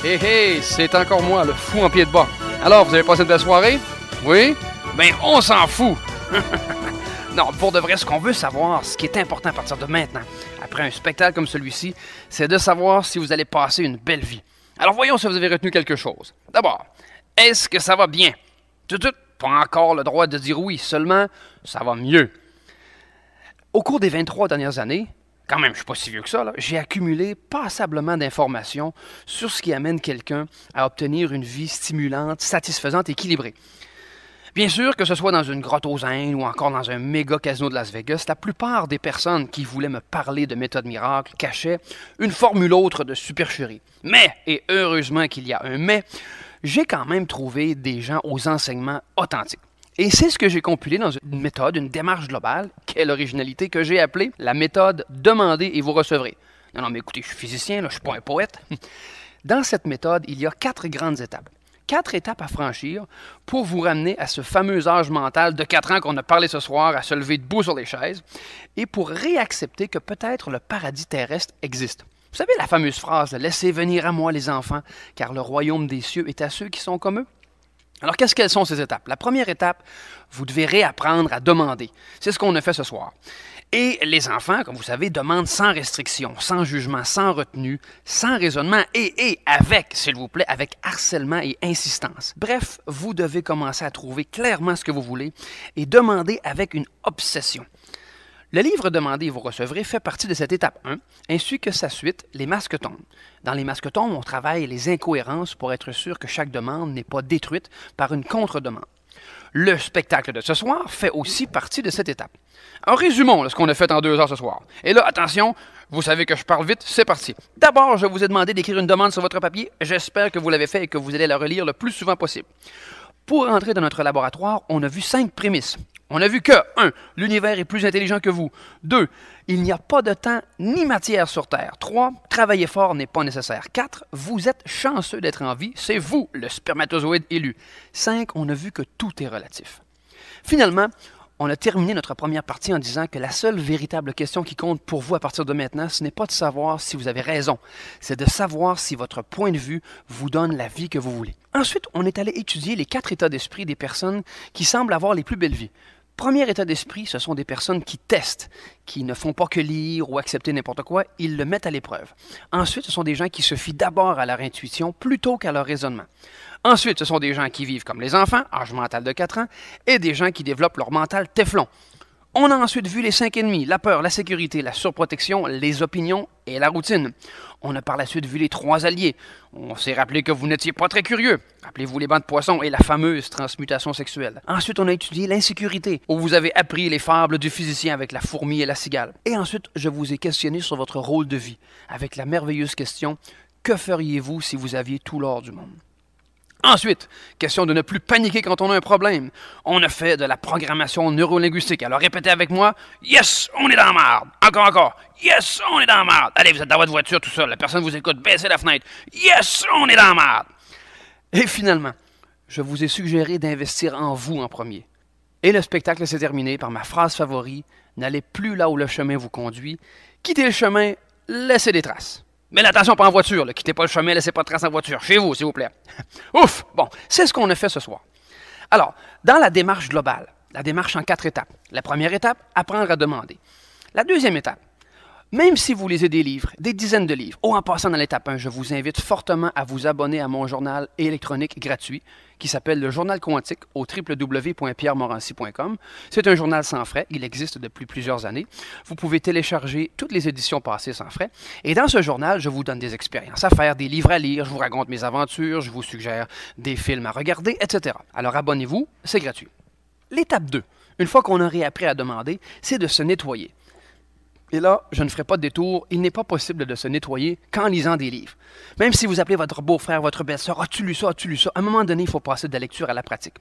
Hé hé, c'est encore moi, le fou en pied de bas. Alors, vous avez passé une belle soirée? Oui? Ben, on s'en fout! Non, pour de vrai, ce qu'on veut savoir, ce qui est important à partir de maintenant, après un spectacle comme celui-ci, c'est de savoir si vous allez passer une belle vie. Alors voyons si vous avez retenu quelque chose. D'abord, est-ce que ça va bien? Tout, pas encore le droit de dire oui, seulement ça va mieux. Au cours des 23 dernières années, quand même, je suis pas si vieux que ça, j'ai accumulé passablement d'informations sur ce qui amène quelqu'un à obtenir une vie stimulante, satisfaisante, équilibrée. Bien sûr, que ce soit dans une grotte aux Indes ou encore dans un méga casino de Las Vegas, la plupart des personnes qui voulaient me parler de méthode miracle cachaient une formule autre de supercherie. Mais, et heureusement qu'il y a un mais, j'ai quand même trouvé des gens aux enseignements authentiques. Et c'est ce que j'ai compilé dans une méthode, une démarche globale, quelle originalité, que j'ai appelée la méthode « Demandez et vous recevrez ». Non, mais écoutez, je suis physicien, là, je ne suis pas un poète. Dans cette méthode, il y a 4 grandes étapes. 4 étapes à franchir pour vous ramener à ce fameux âge mental de 4 ans qu'on a parlé ce soir, à se lever debout sur les chaises, et pour réaccepter que peut-être le paradis terrestre existe. Vous savez la fameuse phrase « Laissez venir à moi les enfants, car le royaume des cieux est à ceux qui sont comme eux ». Alors, qu'elles sont ces étapes? La première étape, vous devez réapprendre à demander. C'est ce qu'on a fait ce soir. Et les enfants, comme vous savez, demandent sans restriction, sans jugement, sans retenue, sans raisonnement et avec, s'il vous plaît, avec harcèlement et insistance. Bref, vous devez commencer à trouver clairement ce que vous voulez et demander avec une obsession. Le livre Demandez et vous recevrez fait partie de cette étape 1, ainsi que sa suite, les masques-tombes. Dans les masques-tombes, on travaille les incohérences pour être sûr que chaque demande n'est pas détruite par une contre-demande. Le spectacle de ce soir fait aussi partie de cette étape. Alors résumons ce qu'on a fait en 2 heures ce soir. Et là, attention, vous savez que je parle vite, c'est parti. D'abord, je vous ai demandé d'écrire une demande sur votre papier. J'espère que vous l'avez fait et que vous allez la relire le plus souvent possible. Pour entrer dans notre laboratoire, on a vu 5 prémices. On a vu que 1. L'univers est plus intelligent que vous. 2. Il n'y a pas de temps ni matière sur Terre. 3. Travailler fort n'est pas nécessaire. 4. Vous êtes chanceux d'être en vie. C'est vous, le spermatozoïde élu. 5. On a vu que tout est relatif. Finalement, on a terminé notre première partie en disant que la seule véritable question qui compte pour vous à partir de maintenant, ce n'est pas de savoir si vous avez raison, c'est de savoir si votre point de vue vous donne la vie que vous voulez. Ensuite, on est allé étudier les 4 états d'esprit des personnes qui semblent avoir les plus belles vies. Premier état d'esprit, ce sont des personnes qui testent, qui ne font pas que lire ou accepter n'importe quoi, ils le mettent à l'épreuve. Ensuite, ce sont des gens qui se fient d'abord à leur intuition plutôt qu'à leur raisonnement. Ensuite, ce sont des gens qui vivent comme les enfants, âge mental de 4 ans, et des gens qui développent leur mental téflon. On a ensuite vu les 5 ennemis, la peur, la sécurité, la surprotection, les opinions et la routine. On a par la suite vu les 3 alliés. On s'est rappelé que vous n'étiez pas très curieux. Rappelez-vous les bancs de poissons et la fameuse transmutation sexuelle. Ensuite, on a étudié l'insécurité, où vous avez appris les fables du physicien avec la fourmi et la cigale. Et ensuite, je vous ai questionné sur votre rôle de vie, avec la merveilleuse question « Que feriez-vous si vous aviez tout l'or du monde ?» Ensuite, question de ne plus paniquer quand on a un problème. On a fait de la programmation neurolinguistique. Alors répétez avec moi, « Yes, on est dans la merde! » Encore. « Yes, on est dans la merde! » Allez, vous êtes dans votre voiture tout seul, la personne vous écoute, baissez la fenêtre. « Yes, on est dans la merde! » Et finalement, je vous ai suggéré d'investir en vous en premier. Et le spectacle s'est terminé par ma phrase favorite, « N'allez plus là où le chemin vous conduit. Quittez le chemin, laissez des traces. » Mais attention, pas en voiture, là. Quittez pas le chemin, laissez pas de traces en voiture. Chez vous, s'il vous plaît. Ouf! Bon, c'est ce qu'on a fait ce soir. Alors, dans la démarche globale, la démarche en 4 étapes. La première étape, apprendre à demander. La deuxième étape, même si vous lisez des livres, des dizaines de livres, ou en passant dans l'étape 1, je vous invite fortement à vous abonner à mon journal électronique gratuit qui s'appelle le Journal Quantique au www.pierremorancy.com. C'est un journal sans frais, il existe depuis plusieurs années. Vous pouvez télécharger toutes les éditions passées sans frais. Et dans ce journal, je vous donne des expériences à faire, des livres à lire, je vous raconte mes aventures, je vous suggère des films à regarder, etc. Alors abonnez-vous, c'est gratuit. L'étape 2, une fois qu'on a réappris à demander, c'est de se nettoyer. Et là, je ne ferai pas de détour, il n'est pas possible de se nettoyer qu'en lisant des livres. Même si vous appelez votre beau-frère, votre belle-sœur, « As-tu lu ça, as-tu lu ça? » À un moment donné, il faut passer de la lecture à la pratique.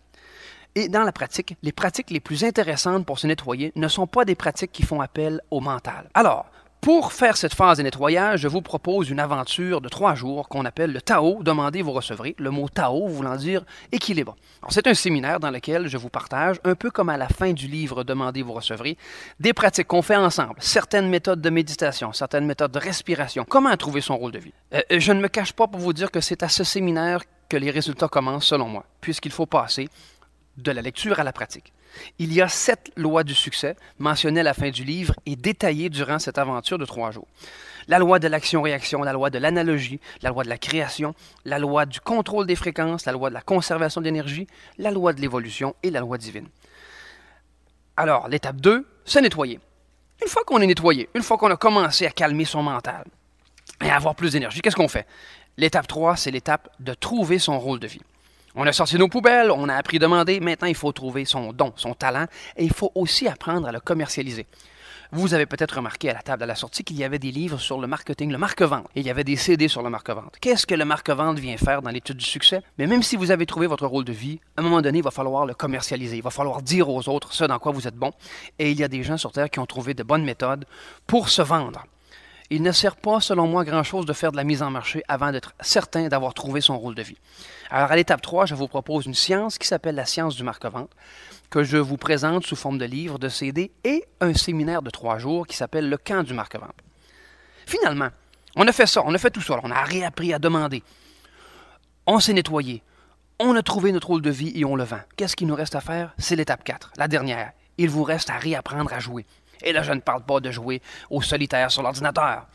Et dans la pratique, les pratiques les plus intéressantes pour se nettoyer ne sont pas des pratiques qui font appel au mental. Alors, pour faire cette phase de nettoyage, je vous propose une aventure de 3 jours qu'on appelle le Tao, demandez, vous recevrez. Le mot Tao voulant dire équilibre. C'est un séminaire dans lequel je vous partage, un peu comme à la fin du livre Demandez, vous recevrez, des pratiques qu'on fait ensemble, certaines méthodes de méditation, certaines méthodes de respiration, comment trouver son rôle de vie. Je ne me cache pas pour vous dire que c'est à ce séminaire que les résultats commencent selon moi, puisqu'il faut passer de la lecture à la pratique. Il y a 7 lois du succès mentionnées à la fin du livre et détaillées durant cette aventure de 3 jours. La loi de l'action-réaction, la loi de l'analogie, la loi de la création, la loi du contrôle des fréquences, la loi de la conservation d'énergie, la loi de l'évolution et la loi divine. Alors, l'étape 2, se nettoyer. Une fois qu'on est nettoyé, une fois qu'on a commencé à calmer son mental et à avoir plus d'énergie, qu'est-ce qu'on fait? L'étape 3, c'est l'étape de trouver son rôle de vie. On a sorti nos poubelles, on a appris à demander, maintenant il faut trouver son don, son talent, et il faut aussi apprendre à le commercialiser. Vous avez peut-être remarqué à la table à la sortie qu'il y avait des livres sur le marketing, le marque-vente, et il y avait des CD sur le marque-vente. Qu'est-ce que le marque-vente vient faire dans l'étude du succès? Mais même si vous avez trouvé votre rôle de vie, à un moment donné, il va falloir le commercialiser, il va falloir dire aux autres ce dans quoi vous êtes bon, et il y a des gens sur Terre qui ont trouvé de bonnes méthodes pour se vendre. Il ne sert pas, selon moi, grand-chose de faire de la mise en marché avant d'être certain d'avoir trouvé son rôle de vie. Alors, à l'étape 3, je vous propose une science qui s'appelle la science du marque-vente, que je vous présente sous forme de livre, de CD et un séminaire de 3 jours qui s'appelle le camp du marque-vente. Finalement, on a fait ça, on a fait tout ça, on a réappris à demander. On s'est nettoyé, on a trouvé notre rôle de vie et on le vend. Qu'est-ce qu'il nous reste à faire? C'est l'étape 4, la dernière. Il vous reste à réapprendre à jouer. Et là, je ne parle pas de jouer au solitaire sur l'ordinateur.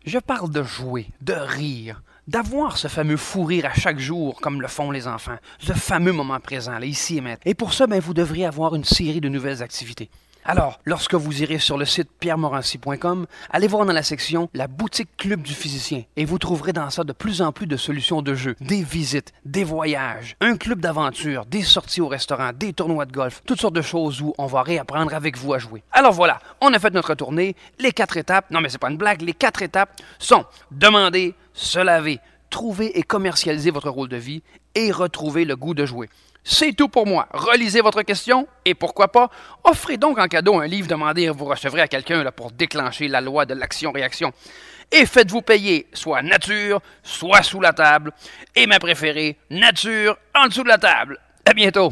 Je parle de jouer, de rire, d'avoir ce fameux fou rire à chaque jour, comme le font les enfants, ce fameux moment présent, là, ici et maintenant. Et pour ça, vous devriez avoir une série de nouvelles activités. Alors, lorsque vous irez sur le site pierremorancy.com, allez voir dans la section « La boutique Club du physicien » et vous trouverez dans ça de plus en plus de solutions de jeu, des visites, des voyages, un club d'aventure, des sorties au restaurant, des tournois de golf, toutes sortes de choses où on va réapprendre avec vous à jouer. Alors voilà, on a fait notre tournée, les 4 étapes, non mais c'est pas une blague, les 4 étapes sont demander, se laver, trouver et commercialiser votre rôle de vie et retrouver le goût de jouer. C'est tout pour moi. Relisez votre question et pourquoi pas, offrez donc en cadeau un livre Demandez et vous recevrez à quelqu'un pour déclencher la loi de l'action-réaction. Et faites-vous payer soit nature, soit sous la table. Et ma préférée, nature en dessous de la table. À bientôt!